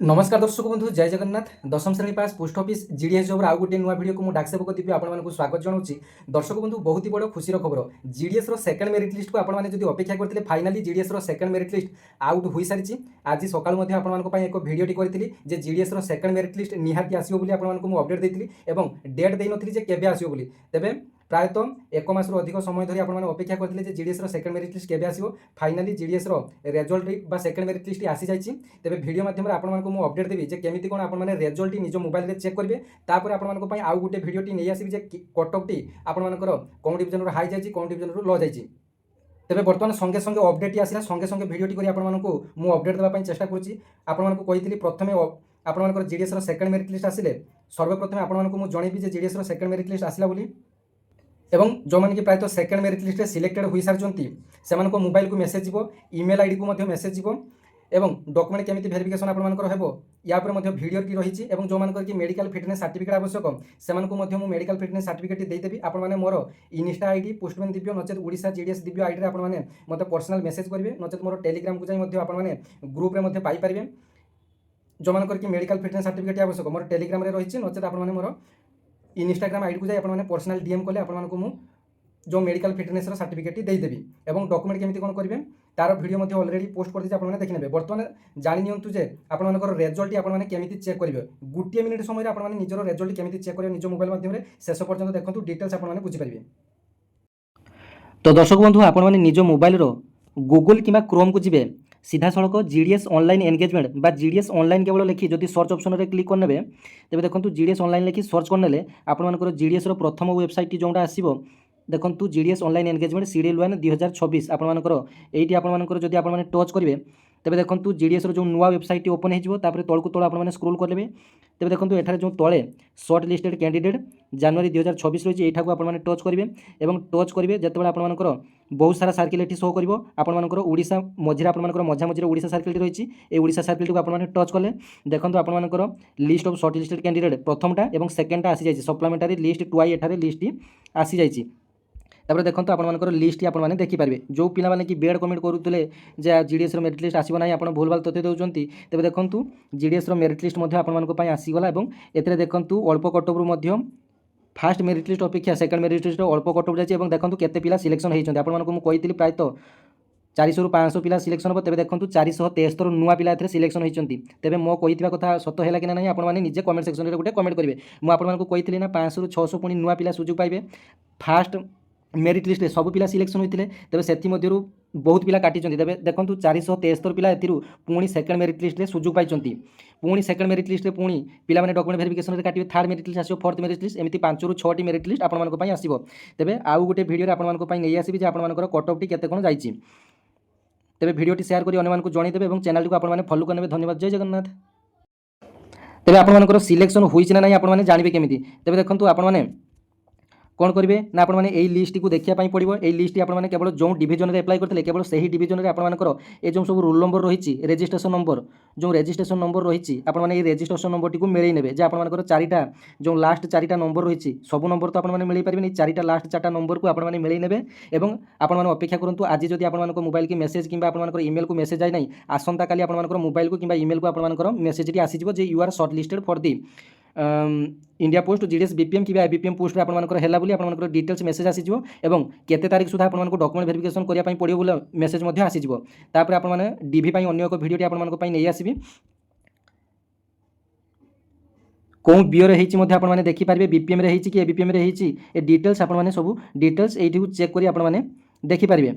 नमस्कार दर्शक बंधु जय जगन्नाथ। दशम श्रेणी पास पोस्ट ऑफिस जीडीएस जॉब आउ गोटे नुआ वीडियो को डाक सेवक दीपी आपको स्वागत जनाऊँगी। दर्शक बंधु बहुत ही बड़ खुशी खबर जीडीएस सेकंड मेरिट लिस्ट को आपने अपेक्षा करते finally GDS second merit list out हो सारी आज सकाल एक भिडियो करी जे जीडीएस सेकंड मेरिट लिस्ट निहाती आसो आपको अपडेट देती और डेट दे नी केवे आसो बोली। तेबे प्रायतः एक मास अधिक समय धरी आपने अपेक्षा करते जीडीएस सेकंड मेरिट लिस्ट केवे आसो finally GDS result second merit list आसी जाइए। तेबे वीडियो माध्यम आपको मुझे अपडेट देवी जे केमिति कोन आपने रेजल्ट निज मोबाइल रे चेक करेंगे। तापर आपको आउ गोटे भिडियोटी नहीं आसबि जे कटअपटी आपंकर कौन डिविजन हाई जाइए कौन डिविजन लो जाइए। तेबे बर्तमान संगे संगे अपडेट आसला संगे संगे भिडियोटी करी आपको मुझे अपडेट देवाई चेष्टा करुँची। आपको कही प्रथम आपंकर जीडीएस सेकंड मेरिट लिस्ट आसिले सर्वप्रथम आपको मुझे जनइबी जे जीडीएस सेकंड मेरिट लिस्ट आसला बोली एवं जो मैंने कि प्रायतः सेकंड मेरिट लिस्ट सिलेक्टेड हो सारी से मोबाइल को मेसेज जीव इमेल आईडी को मेसेज जीव एवं डॉक्यूमेंट केमिति वेरिफिकेशन आपनकर हेबो या पर मध्ये वीडियोटी रही है। जो मानकर कि मेडिकल फिटनेस सर्टिफिकेट आवश्यक से मेडिकल फिटनेस सर्टिफिकेट देदेवी। आपने मोर Insta ID postman Divya नचेत Odisha GDS Divya ID आपने मतलब पर्सनल मेसेज करेंगे नचेत मोर टेलीग्राम को जाई आपने ग्रुप में पाइपर। जो मानकर कि मेडिकल फिटनेस सर्टिफिकेट आवश्यक मोर टेलीग्राम रही नचेत आपने मोर इनस्टाग्राम आईडी को जाए आपने पर्सनल डीएम कले आपको मुझे जो मेडिकल फिटनेस सर्टिफिकेट देदेवी और डॉक्यूमेंट केमिति कोन करेंगे तार वीडियो मध्य ऑलरेडी पोस्ट कर दीजिए आपने देखने। बर्तमान जानी नियंतु जे आपनकर रेजल्ट आपने केमिति चेक करेंगे गोटे मिनिट समय आपने निजर रेजल्ट केमिति चेक करेंगे निज मोबाइल माध्यम शेष पर्यंत देखो डिटेल्स आपने बुझीपारे। तो दर्शक बंधु आपने निज मोबाइल गूगल कि क्रोम को जी सीधा सड़क जीडीएस ऑनलाइन एंगेजमेंट बा जीडीएस ऑनलाइन केवल लिखी जदि सर्च ऑप्शन में क्लिक करने तेज देखो जीडीएस ऑनलाइन लिखी सर्च करने आपर जीडीएस प्रथम वेबसाइट जोटा आसो देखो जीडीएस ऑनलाइन एंगेजमेंट सीडीएल 1 2024 आपर ये आपर जब आप टच करेंगे तेज देखो जीडीएस जो नुआ वेबसाइट ओपन हो तौक तौर आपने स्क्रोल करेंगे। तेज देखो एठार जो तले सर्ट लिस्टेड कैंडिडेट जनवरी 2024 रही है आपने टच करेंगे और टच करेंगे जिते आपर बहुत सारा सर्किल ये शो कर आपर ओडिशा मझे आपर मझा मझे ओडिशा सर्किल रही है। ओडिशा सर्किल को आपने टच कले देखो आपर list of short listed candidate प्रथमटा और सेकेंडटा आसी जाइए सप्लीमेंटारी लिस्ट टुआई एठार लिस्ट आसी जाइए। तापर देखो आपर लिस्ट आपने देखिपारे जो पिलाने कि बेड कमेंट करुले जीडीएस मेरिट लिस्ट आसो ना आप भूल भाल तथ्य देउछन तेज देखो जीडीएस मेरिट लिस्ट आसीगला और एथे देखो अल्प कटअप फास्ट मेरिट लिस्ट अपेक्षा सेकंड मेरिट लिस्ट अल्प कटअप जाइए। देखो केते पिला सिलेक्शन होती आपको कही प्रायतः 400 ରୁ 500 पिला सिलेक्शन हम तेज देखो 473 नुआ पिला सिलेक्शन होती। तेज मो कही कथा सत है कि ना आपने निजे कमेंट सेक्शन में गोटे कमेंट करेंगे। मुझे कही ना 500 ରୁ 600 पुणी नुआ पिला सुजोग पाइबे फास्ट मेरिट लिस्ट सब पिला सिलेक्शन होते तेज से बहुत पिला काटी तेज देखो 473 पिला पुणी सेकंड मेरिट लिस्ट सुजोग पाई पुणी सेकंड मेरिट लिस्ट पुणी पिला डॉक्यूमेंट वेरिफिकेशन काटे थर्ड मेरिट लिस्ट आसो फोर्थ मेरिट लिस्ट एमती 5 ରୁ 6टी मेरिट लिस्ट आपको आसो। तेज आउ गोटे भिडियो आपको नहीं आसबि आपर कटअपटी केते कोन जाइए। तेरे भिडियोटी शेयर करी अन्य जनईदेवे और चैनल को आपने फॉलो करने धन्यवाद। जय जगन्नाथ। तेरे आपर सिलेक्शन होई ना नहीं आपने जानवे केमी तेज देखो आपने कौन करेंगे ना आपने यही लिस्ट को देखापी पड़ो ये लिस्ट आपने केवल जो डिविजन में एप्लाई करते केवल से ही डिविजन में आपर ये जो सब रोल नंबर रही रेजिस्ट्रेशन नंबर जो रेजिस्ट्रेशन नंबर रही आपने रेजिस्ट्रेशन नंबर टी मिले ने जे आपर चारिटा जो लास्ट चारिटा नंबर रही सब नंबर तो आपने मिल पारे चारिटा लास्ट चार्टा नंबर को आपने मिले ने और आपने अपेक्षा करूँ आज जब आप मोबाइल की मेसेज कि इमेल को मेसेज आई ना आसंता काली आप मोबाइल को कि इमेल को आप मेसेज आसीज जे you are short listed for the India post GDS BPM कि बीपीएम पोस्ट आपंकर है बोली आपंकर डिटेल्स मेसेज आसीज और केते तारीख सुधा आपको डॉक्यूमेंट वेरिफिकेशन करने पड़ो बोले मेसेज आसीज। तापर आपने डीवी अन्य एक भिडियोटी आपको नहीं आसबि कौन बिओ आपने देखिपारे बीपीएम रे कि एबीपीएम रे डिटेल्स आपने सब डिटेल्स ये चेक कर आपने देखिपारे।